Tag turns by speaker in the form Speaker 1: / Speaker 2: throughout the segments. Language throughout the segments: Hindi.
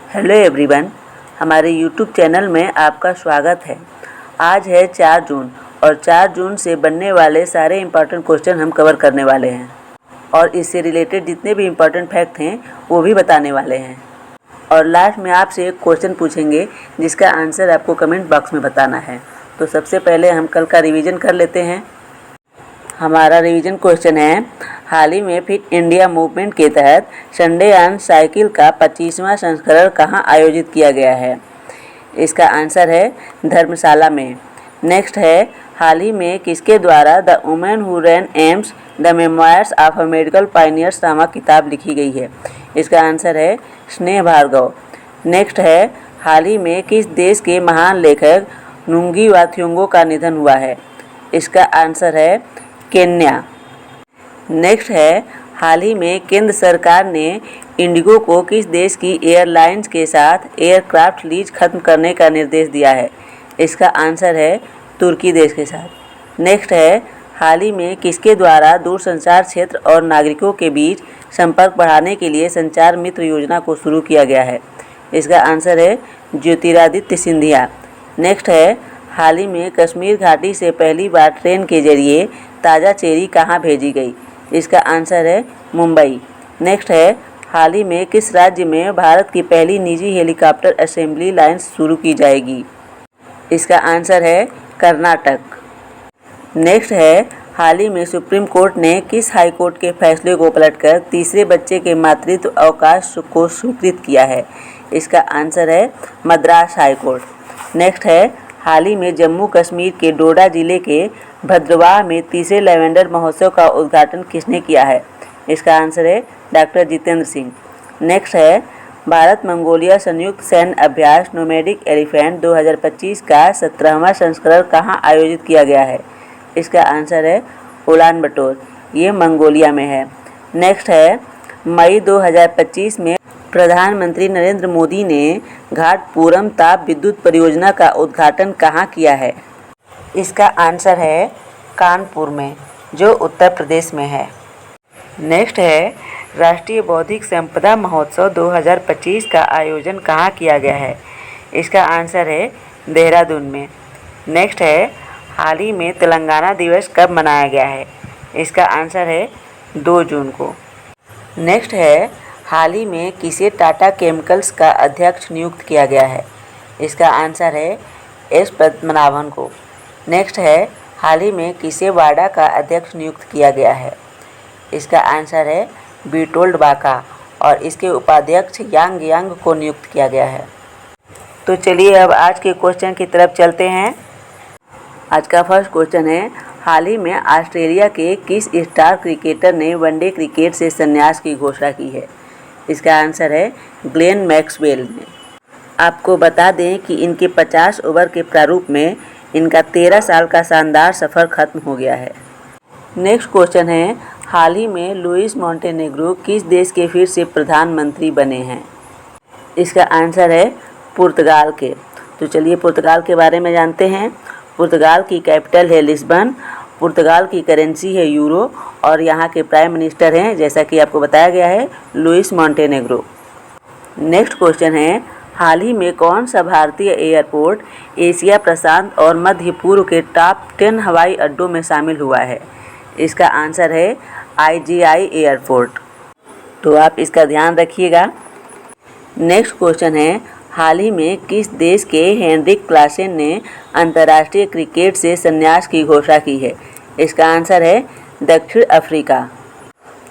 Speaker 1: हेलो एवरीवन, हमारे यूट्यूब चैनल में आपका स्वागत है। आज है 4 जून और 4 जून से बनने वाले सारे इम्पॉर्टेंट क्वेश्चन हम कवर करने वाले हैं और इससे रिलेटेड जितने भी इम्पॉर्टेंट फैक्ट हैं वो भी बताने वाले हैं। और लास्ट में आपसे एक क्वेश्चन पूछेंगे जिसका आंसर आपको कमेंट बॉक्स में बताना है। तो सबसे पहले हम कल का रिवीजन कर लेते हैं। हमारा रिवीजन क्वेश्चन है, हाल ही में फिट इंडिया मूवमेंट के तहत संडे ऑन साइकिल का 25वां संस्करण कहाँ आयोजित किया गया है? इसका आंसर है धर्मशाला में। नेक्स्ट है, हाल ही में किसके द्वारा the women who ran AIIMS the memoirs of a medical pioneers नामक किताब लिखी गई है? इसका आंसर है स्नेह भार्गव। नेक्स्ट है, हाल ही में किस देश के महान लेखक नुंगी वा थोंगो का निधन हुआ है? इसका आंसर है केन्या। नेक्स्ट है, हाल ही में केंद्र सरकार ने इंडिगो को किस देश की एयरलाइंस के साथ एयरक्राफ्ट लीज खत्म करने का निर्देश दिया है? इसका आंसर है तुर्की देश के साथ। नेक्स्ट है, हाल ही में किसके द्वारा दूरसंचार क्षेत्र और नागरिकों के बीच संपर्क बढ़ाने के लिए संचार मित्र योजना को शुरू किया गया है? इसका आंसर है ज्योतिरादित्य सिंधिया। नेक्स्ट है, हाल ही में कश्मीर घाटी से पहली बार ट्रेन के जरिए ताज़ा चेरी कहाँ भेजी गई? इसका आंसर है मुंबई। नेक्स्ट है, हाल ही में किस राज्य में भारत की पहली निजी हेलीकॉप्टर असेंबली लाइन शुरू की जाएगी? इसका आंसर है कर्नाटक। नेक्स्ट है, हाल ही में सुप्रीम कोर्ट ने किस हाई कोर्ट के फैसले को पलटकर तीसरे बच्चे के मातृत्व अवकाश को स्वीकृत किया है? इसका आंसर है मद्रास हाई कोर्ट। नेक्स्ट है, हाल ही में जम्मू कश्मीर के डोडा जिले के भद्रवाह में तीसरे लैवेंडर महोत्सव का उद्घाटन किसने किया है? इसका आंसर है डॉक्टर जितेंद्र सिंह। नेक्स्ट है, भारत मंगोलिया संयुक्त सैन्य अभ्यास नोमैडिक एलिफेंट 2025 का 17वां संस्करण कहाँ आयोजित किया गया है? इसका आंसर है उलान बटोर, ये मंगोलिया में है। नेक्स्ट है, मई 2025 में प्रधानमंत्री नरेंद्र मोदी ने घाटपुरम ताप विद्युत परियोजना का उद्घाटन कहाँ किया है? इसका आंसर है कानपुर में, जो उत्तर प्रदेश में है। नेक्स्ट है, राष्ट्रीय बौद्धिक संपदा महोत्सव 2025 का आयोजन कहाँ किया गया है? इसका आंसर है देहरादून में। नेक्स्ट है, हाल ही में तेलंगाना दिवस कब मनाया गया है? इसका आंसर है 2 जून को। नेक्स्ट है, हाल ही में किसे टाटा केमिकल्स का अध्यक्ष नियुक्त किया गया है? इसका आंसर है एस पद्मनाभन को। नेक्स्ट है, हाल ही में किसे वाडा का अध्यक्ष नियुक्त किया गया है? इसका आंसर है बीटोल्ड बाका और इसके उपाध्यक्ष यांग यांग को नियुक्त किया गया है। तो चलिए अब आज के क्वेश्चन की तरफ चलते हैं। आज का फर्स्ट क्वेश्चन है, हाल ही में ऑस्ट्रेलिया के किस स्टार क्रिकेटर ने वनडे क्रिकेट से संन्यास की घोषणा की है? इसका आंसर है ग्लेन मैक्सवेल ने। आपको बता दें कि इनके 50 ओवर के प्रारूप में इनका 13 साल का शानदार सफ़र खत्म हो गया है। नेक्स्ट क्वेश्चन है, हाल ही में लुइस मोंटेनेग्रो किस देश के फिर से प्रधानमंत्री बने हैं? इसका आंसर है पुर्तगाल के। तो चलिए पुर्तगाल के बारे में जानते हैं। पुर्तगाल की कैपिटल है लिस्बन, पुर्तगाल की करेंसी है यूरो और यहाँ के प्राइम मिनिस्टर हैं, जैसा कि आपको बताया गया है, लुइस मोंटेनेग्रो। नेक्स्ट क्वेश्चन है, हाल ही में कौन सा भारतीय एयरपोर्ट एशिया प्रशांत और मध्य पूर्व के टॉप 10 हवाई अड्डों में शामिल हुआ है? इसका आंसर है IGI एयरपोर्ट। तो आप इसका ध्यान रखिएगा। नेक्स्ट क्वेश्चन है, हाल ही में किस देश के हेनरिक क्लासेन ने अंतर्राष्ट्रीय क्रिकेट से संन्यास की घोषणा की है? इसका आंसर है दक्षिण अफ्रीका।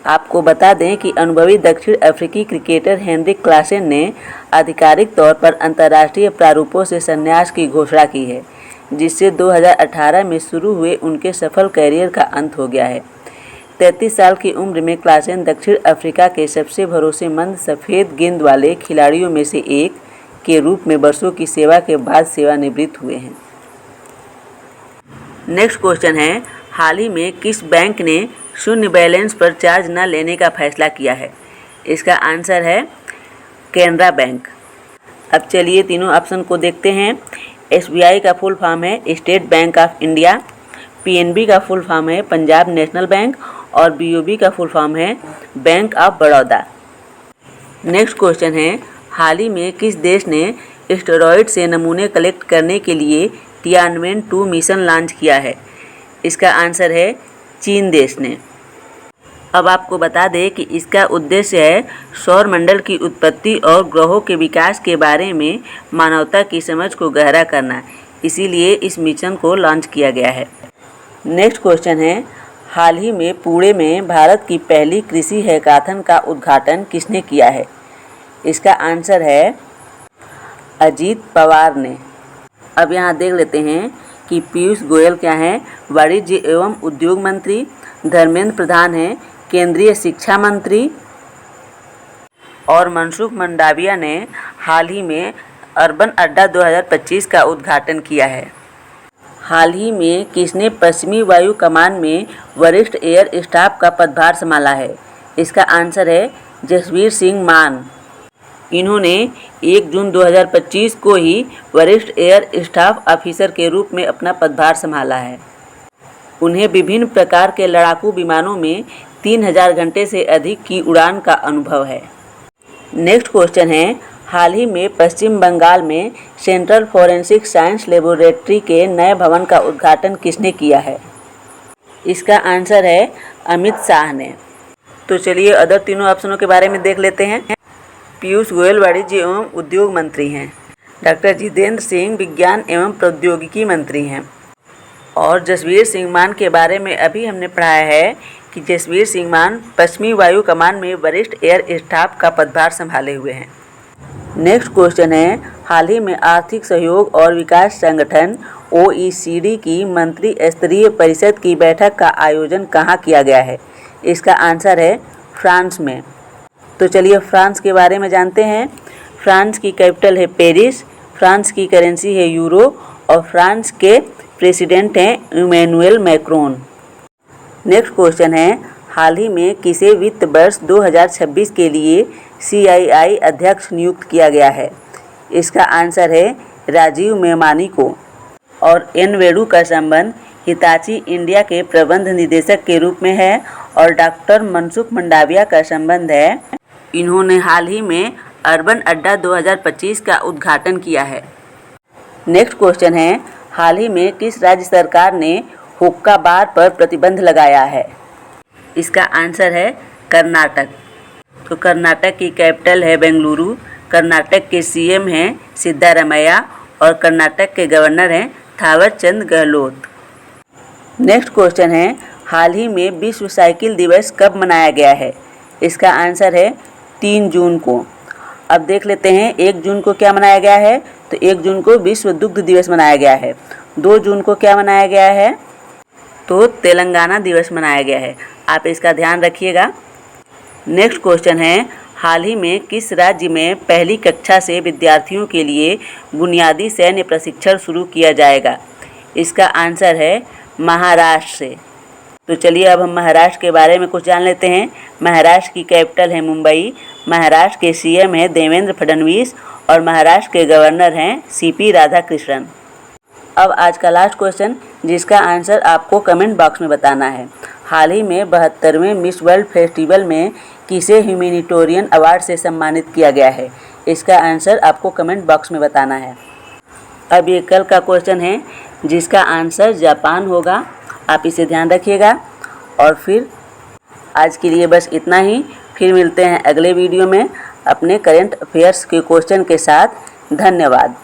Speaker 1: आपको बता दें कि अनुभवी दक्षिण अफ्रीकी क्रिकेटर हेनरिक क्लासेन ने आधिकारिक तौर पर अंतर्राष्ट्रीय प्रारूपों से संन्यास की घोषणा की है, जिससे 2018 में शुरू हुए उनके सफल कैरियर का अंत हो गया है। 33 साल की उम्र में क्लासेन दक्षिण अफ्रीका के सबसे भरोसेमंद सफ़ेद गेंद वाले खिलाड़ियों में से एक के रूप में वर्षों की सेवा के बाद सेवानिवृत्त हुए हैं। नेक्स्ट क्वेश्चन है, हाल ही में किस बैंक ने शून्य बैलेंस पर चार्ज न लेने का फैसला किया है? इसका आंसर है कैनरा बैंक। अब चलिए तीनों ऑप्शन को देखते हैं। SBI का फुल फॉर्म है state bank of India, PNB का फुल फॉर्म है पंजाब नेशनल बैंक और BOB का फुल फॉर्म है bank of Baroda. Next question है, हाल ही में किस देश ने एस्टेरॉयड से नमूने कलेक्ट करने के लिए टियानमेन-2 मिशन लॉन्च किया है? इसका आंसर है चीन देश ने। अब आपको बता दें कि इसका उद्देश्य है सौर मंडल की उत्पत्ति और ग्रहों के विकास के बारे में मानवता की समझ को गहरा करना, इसीलिए इस मिशन को लॉन्च किया गया है। नेक्स्ट क्वेश्चन है, हाल ही में पुणे में भारत की पहली कृषि हैकाथन का उद्घाटन किसने किया है? इसका आंसर है अजीत पवार ने। अब यहाँ देख लेते हैं कि पीयूष गोयल क्या हैं, वाणिज्य एवं उद्योग मंत्री। धर्मेंद्र प्रधान हैं केंद्रीय शिक्षा मंत्री। और मनसुख मंडाविया ने हाल ही में अर्बन अड्डा 2025 का उद्घाटन किया है। हाल ही में किसने पश्चिमी वायु कमान में वरिष्ठ एयर स्टाफ का पदभार संभाला है? इसका आंसर है जसवीर सिंह मान। इन्होंने 1 जून 2025 को ही वरिष्ठ एयर स्टाफ ऑफिसर के रूप में अपना पदभार संभाला है। उन्हें विभिन्न प्रकार के लड़ाकू विमानों में 3000 घंटे से अधिक की उड़ान का अनुभव है। नेक्स्ट क्वेश्चन है, हाल ही में पश्चिम बंगाल में सेंट्रल फॉरेंसिक साइंस लेबोरेटरी के नए भवन का उद्घाटन किसने किया है? इसका आंसर है अमित शाह ने। तो चलिए अदर तीनों ऑप्शनों के बारे में देख लेते हैं। पीयूष गोयल वाणिज्य एवं उद्योग मंत्री हैं। डॉक्टर जितेंद्र सिंह विज्ञान एवं प्रौद्योगिकी मंत्री हैं। और जसवीर सिंह मान के बारे में अभी हमने पढ़ाया है कि जसवीर सिंह मान पश्चिमी वायु कमान में वरिष्ठ एयर स्टाफ का पदभार संभाले हुए हैं। नेक्स्ट क्वेश्चन है, हाल ही में आर्थिक सहयोग और विकास संगठन OECD की मंत्री स्तरीय परिषद की बैठक का आयोजन कहाँ किया गया है? इसका आंसर है फ्रांस में। तो चलिए फ्रांस के बारे में जानते हैं। फ्रांस की कैपिटल है पेरिस, फ्रांस की करेंसी है यूरो और फ्रांस के प्रेसिडेंट हैं इमैनुअल मैक्रोन। नेक्स्ट क्वेश्चन है, हाल ही में किसे वित्त वर्ष 2026 के लिए CII अध्यक्ष नियुक्त किया गया है? इसका आंसर है राजीव मेमानी को। और एन वेणु का संबंध हिताची इंडिया के प्रबंध निदेशक के रूप में है और डॉक्टर मनसुख मंडाविया का संबंध है, इन्होंने हाल ही में अर्बन अड्डा 2025 का उद्घाटन किया है। नेक्स्ट क्वेश्चन है, हाल ही में किस राज्य सरकार ने हुक्का बार पर प्रतिबंध लगाया है? इसका आंसर है कर्नाटक। तो कर्नाटक की कैपिटल है बेंगलुरु, कर्नाटक के CM हैं सिद्धारमैया और कर्नाटक के गवर्नर हैं थावरचंद गहलोत। नेक्स्ट क्वेश्चन है, हाल ही में विश्व साइकिल दिवस कब मनाया गया है? इसका आंसर है 3 जून को। अब देख लेते हैं 1 जून को क्या मनाया गया है। तो 1 जून को विश्व दुग्ध दिवस मनाया गया है। 2 जून को क्या मनाया गया है? तो तेलंगाना दिवस मनाया गया है। आप इसका ध्यान रखिएगा। नेक्स्ट क्वेश्चन है, हाल ही में किस राज्य में पहली कक्षा से विद्यार्थियों के लिए बुनियादी सैन्य प्रशिक्षण शुरू किया जाएगा? इसका आंसर है महाराष्ट्र से। तो चलिए अब हम महाराष्ट्र के बारे में कुछ जान लेते हैं। महाराष्ट्र की कैपिटल है मुंबई, महाराष्ट्र के CM हैं देवेंद्र फडणवीस और महाराष्ट्र के गवर्नर हैं CP राधाकृष्णन। अब आज का लास्ट क्वेश्चन, जिसका आंसर आपको कमेंट बॉक्स में बताना है। हाल ही में 72वें मिस वर्ल्ड फेस्टिवल में किसे ह्यूमैनिटेरियन अवार्ड से सम्मानित किया गया है? इसका आंसर आपको कमेंट बॉक्स में बताना है। अब ये कल का क्वेश्चन है, जिसका आंसर जापान होगा। आप इसे ध्यान रखिएगा। और फिर आज के लिए बस इतना ही। फिर मिलते हैं अगले वीडियो में अपने करंट अफेयर्स के क्वेश्चन के साथ। धन्यवाद।